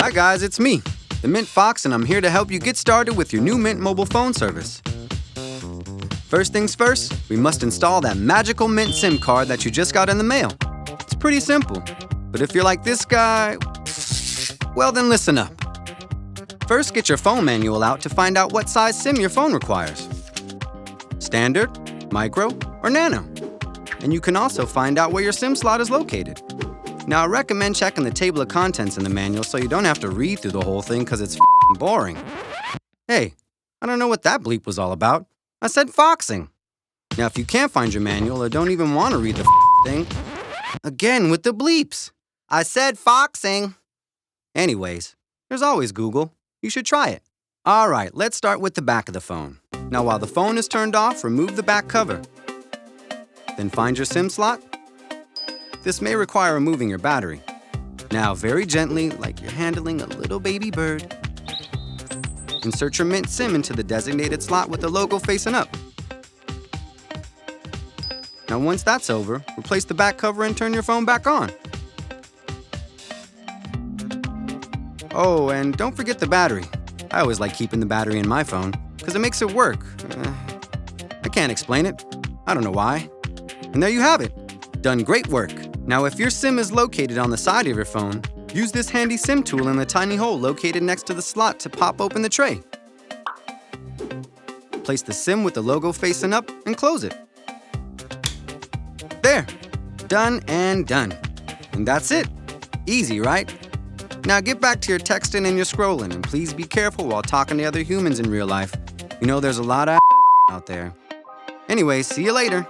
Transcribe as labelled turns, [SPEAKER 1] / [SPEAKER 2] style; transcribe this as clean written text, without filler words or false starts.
[SPEAKER 1] Hi guys, it's me, the Mint Fox, and I'm here to help you get started with your new Mint mobile phone service. First things first, we must install that magical Mint SIM card that you just got in the mail. It's pretty simple, but if you're like this guy, well then listen up. First, get your phone manual out to find out what size SIM your phone requires. Standard, micro, or nano. And you can also find out where your SIM slot is located. Now, I recommend checking the table of contents in the manual so you don't have to read through the whole thing because it's boring. Hey, I don't know what that bleep was all about. I said foxing. Now, if you can't find your manual or don't even want to read the thing, again with the bleeps. I said foxing. Anyways, there's always Google. You should try it. All right, let's start with the back of the phone. Now, while the phone is turned off, remove the back cover. Then find your SIM slot. This may require removing your battery. Now, very gently, like you're handling a little baby bird, insert your Mint SIM into the designated slot with the logo facing up. Now, once that's over, replace the back cover and turn your phone back on. Oh, and don't forget the battery. I always like keeping the battery in my phone because it makes it work. I can't explain it. I don't know why. And there you have it. Done great work. Now, if your SIM is located on the side of your phone, use this handy SIM tool in the tiny hole located next to the slot to pop open the tray. Place the SIM with the logo facing up and close it. There. Done and done. And that's it. Easy, right? Now get back to your texting and your scrolling, and please be careful while talking to other humans in real life. You know there's a lot of out there. Anyway, see you later.